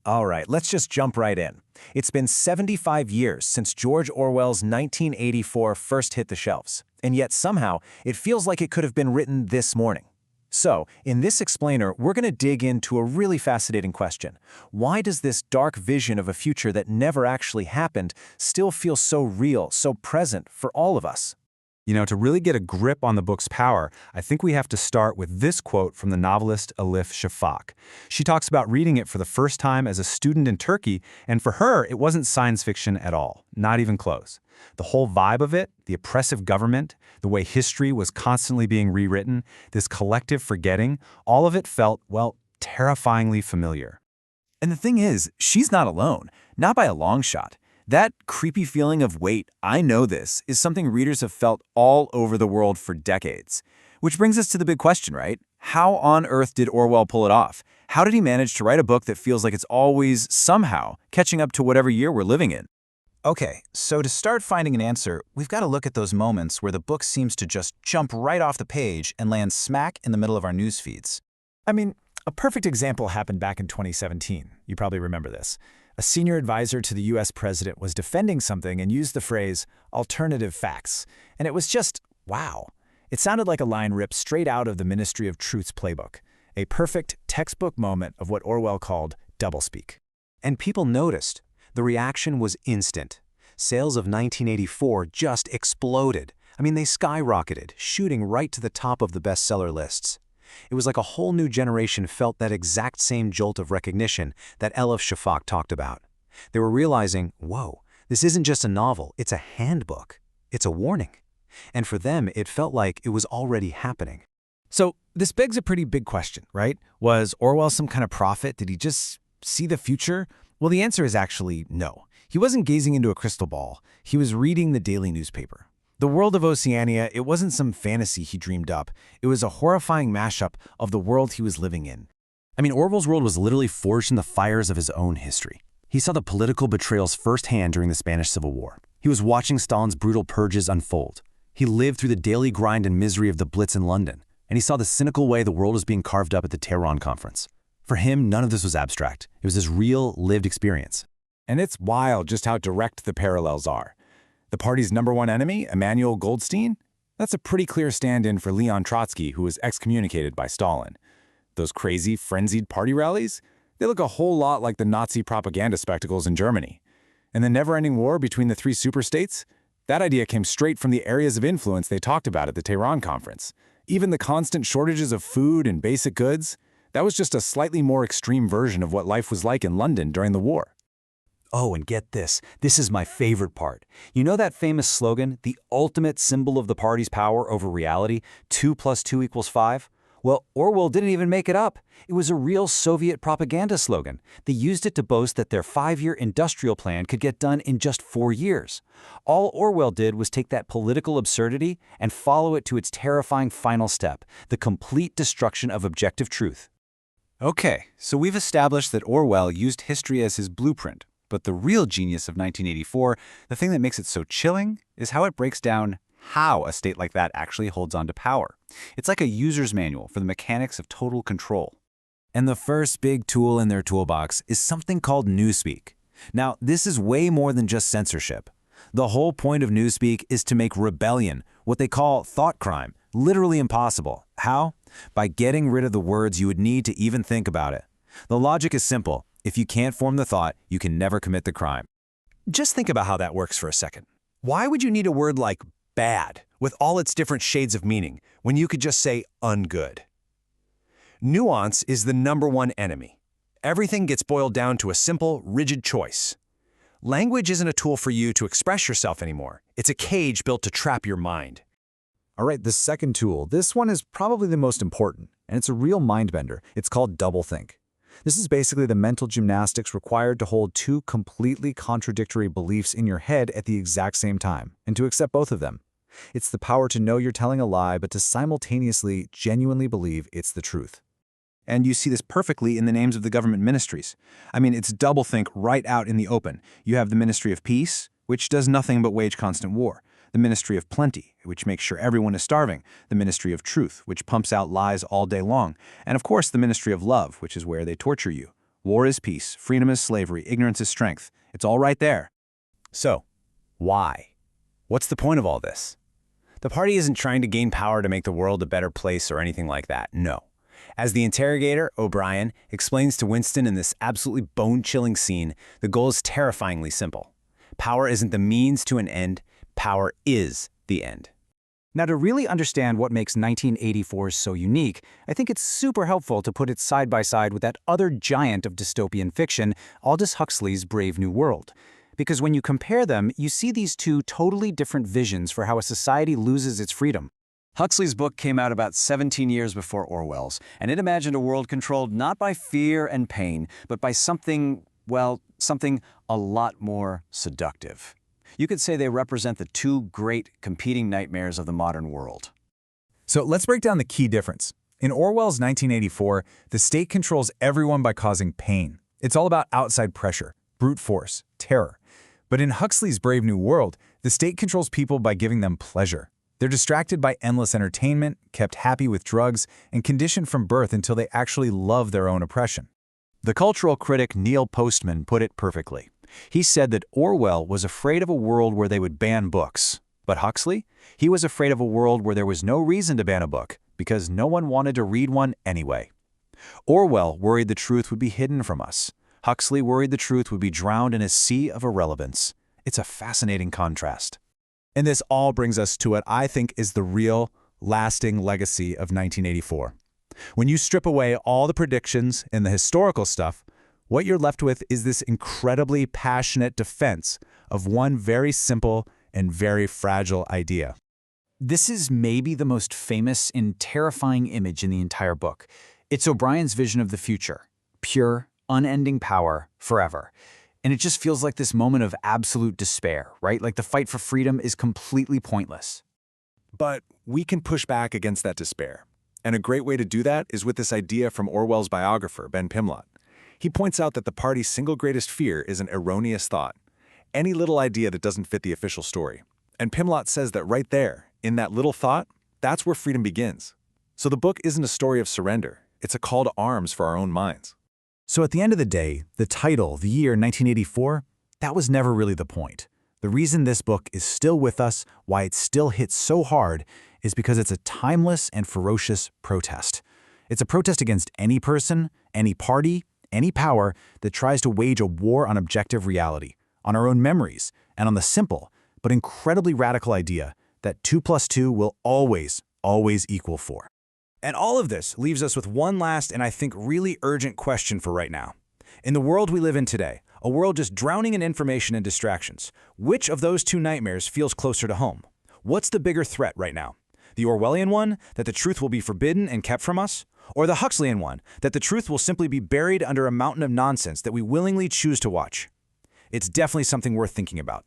All right, let's just jump right in. It's been 75 years since George Orwell's 1984 first hit the shelves, and yet somehow it feels like it could have been written this morning. So, in this explainer, we're going to dig into a really fascinating question. Why does this dark vision of a future that never actually happened still feel so real, so present for all of us? To really get a grip on the book's power, I think we have to start with this quote from the novelist Elif Shafak. She talks about reading it for the first time as a student in Turkey, and for her, it wasn't science fiction at all, not even close. The whole vibe of it, the oppressive government, the way history was constantly being rewritten, this collective forgetting, all of it felt, well, terrifyingly familiar. And the thing is, she's not alone, not by a long shot. That creepy feeling of, wait, I know this, is something readers have felt all over the world for decades. Which brings us to the big question, right? How on earth did Orwell pull it off? How did he manage to write a book that feels like it's always, somehow, catching up to whatever year we're living in? Okay, so to start finding an answer, we've got to look at those moments where the book seems to just jump right off the page and land smack in the middle of our news feeds. I mean, a perfect example happened back in 2017. You probably remember this. A senior advisor to the US president was defending something and used the phrase, alternative facts. And it was just, wow. It sounded like a line ripped straight out of the Ministry of Truth's playbook. A perfect textbook moment of what Orwell called doublespeak. And people noticed. The reaction was instant. Sales of 1984 just exploded. I mean, they skyrocketed, shooting right to the top of the bestseller lists. It was like a whole new generation felt that exact same jolt of recognition that Elif Shafak talked about. They were realizing, whoa, this isn't just a novel, it's a handbook. It's a warning. And for them, it felt like it was already happening. So this begs a pretty big question, right? Was Orwell some kind of prophet? Did he just see the future? Well, the answer is actually no. He wasn't gazing into a crystal ball. He was reading the daily newspaper. The world of Oceania, it wasn't some fantasy he dreamed up. It was a horrifying mashup of the world he was living in. I mean, Orwell's world was literally forged in the fires of his own history. He saw the political betrayals firsthand during the Spanish Civil War. He was watching Stalin's brutal purges unfold. He lived through the daily grind and misery of the Blitz in London, and he saw the cynical way the world was being carved up at the Tehran Conference. For him, none of this was abstract. It was his real, lived experience. And it's wild just how direct the parallels are. The party's number one enemy, Emmanuel Goldstein? That's a pretty clear stand-in for Leon Trotsky, who was excommunicated by Stalin. Those crazy, frenzied party rallies? They look a whole lot like the Nazi propaganda spectacles in Germany. And the never-ending war between the three superstates? That idea came straight from the areas of influence they talked about at the Tehran Conference. Even the constant shortages of food and basic goods? That was just a slightly more extreme version of what life was like in London during the war. Oh, and get this. This is my favorite part. You know that famous slogan, the ultimate symbol of the party's power over reality, 2 + 2 = 5? Well, Orwell didn't even make it up. It was a real Soviet propaganda slogan. They used it to boast that their 5-year industrial plan could get done in just 4 years. All Orwell did was take that political absurdity and follow it to its terrifying final step, the complete destruction of objective truth. Okay, so we've established that Orwell used history as his blueprint. But the real genius of 1984, the thing that makes it so chilling, is how it breaks down how a state like that actually holds on to power. It's like a user's manual for the mechanics of total control. And the first big tool in their toolbox is something called newspeak. Now, this is way more than just censorship. The whole point of newspeak is to make rebellion, what they call thought crime, literally impossible. How? By getting rid of the words you would need to even think about it. The logic is simple. If you can't form the thought, you can never commit the crime. Just think about how that works for a second. Why would you need a word like bad, with all its different shades of meaning, when you could just say ungood? Nuance is the number one enemy. Everything gets boiled down to a simple, rigid choice. Language isn't a tool for you to express yourself anymore. It's a cage built to trap your mind. All right, the second tool. This one is probably the most important, and it's a real mind-bender. It's called doublethink. This is basically the mental gymnastics required to hold two completely contradictory beliefs in your head at the exact same time, and to accept both of them. It's the power to know you're telling a lie, but to simultaneously genuinely believe it's the truth. And you see this perfectly in the names of the government ministries. I mean, it's doublethink right out in the open. You have the Ministry of Peace, which does nothing but wage constant war. The Ministry of Plenty, which makes sure everyone is starving. The Ministry of Truth, which pumps out lies all day long. And of course, the Ministry of Love, which is where they torture you. War is peace, freedom is slavery, ignorance is strength. It's all right there. So, why? What's the point of all this? The party isn't trying to gain power to make the world a better place or anything like that, no. As the interrogator, O'Brien, explains to Winston in this absolutely bone-chilling scene, the goal is terrifyingly simple. Power isn't the means to an end, power is the end. Now, to really understand what makes 1984 so unique, I think it's super helpful to put it side by side with that other giant of dystopian fiction, Aldous Huxley's Brave New World. Because when you compare them, you see these two totally different visions for how a society loses its freedom. Huxley's book came out about 17 years before Orwell's, and it imagined a world controlled not by fear and pain, but by something, well, something a lot more seductive. You could say they represent the two great competing nightmares of the modern world. So let's break down the key difference. In Orwell's 1984, the state controls everyone by causing pain. It's all about outside pressure, brute force, terror. But in Huxley's Brave New World, the state controls people by giving them pleasure. They're distracted by endless entertainment, kept happy with drugs, and conditioned from birth until they actually love their own oppression. The cultural critic Neil Postman put it perfectly. He said that Orwell was afraid of a world where they would ban books. But Huxley? He was afraid of a world where there was no reason to ban a book, because no one wanted to read one anyway. Orwell worried the truth would be hidden from us. Huxley worried the truth would be drowned in a sea of irrelevance. It's a fascinating contrast. And this all brings us to what I think is the real, lasting legacy of 1984. When you strip away all the predictions and the historical stuff, what you're left with is this incredibly passionate defense of one very simple and very fragile idea. This is maybe the most famous and terrifying image in the entire book. It's O'Brien's vision of the future. Pure, unending power, forever. And it just feels like this moment of absolute despair, right? Like the fight for freedom is completely pointless. But we can push back against that despair. And a great way to do that is with this idea from Orwell's biographer, Ben Pimlott. He points out that the party's single greatest fear is an erroneous thought, any little idea that doesn't fit the official story. And Pimlott says that right there, in that little thought, that's where freedom begins. So the book isn't a story of surrender, it's a call to arms for our own minds. So at the end of the day, the title, the year 1984, that was never really the point. The reason this book is still with us, why it still hits so hard, is because it's a timeless and ferocious protest. It's a protest against any person, any party, any power that tries to wage a war on objective reality, on our own memories, and on the simple, but incredibly radical idea that 2 + 2 will always equal 4. And all of this leaves us with one last and I think really urgent question for right now. In the world we live in today, a world just drowning in information and distractions, which of those two nightmares feels closer to home? What's the bigger threat right now? The Orwellian one, that the truth will be forbidden and kept from us? Or the Huxleyan one, that the truth will simply be buried under a mountain of nonsense that we willingly choose to watch? It's definitely something worth thinking about.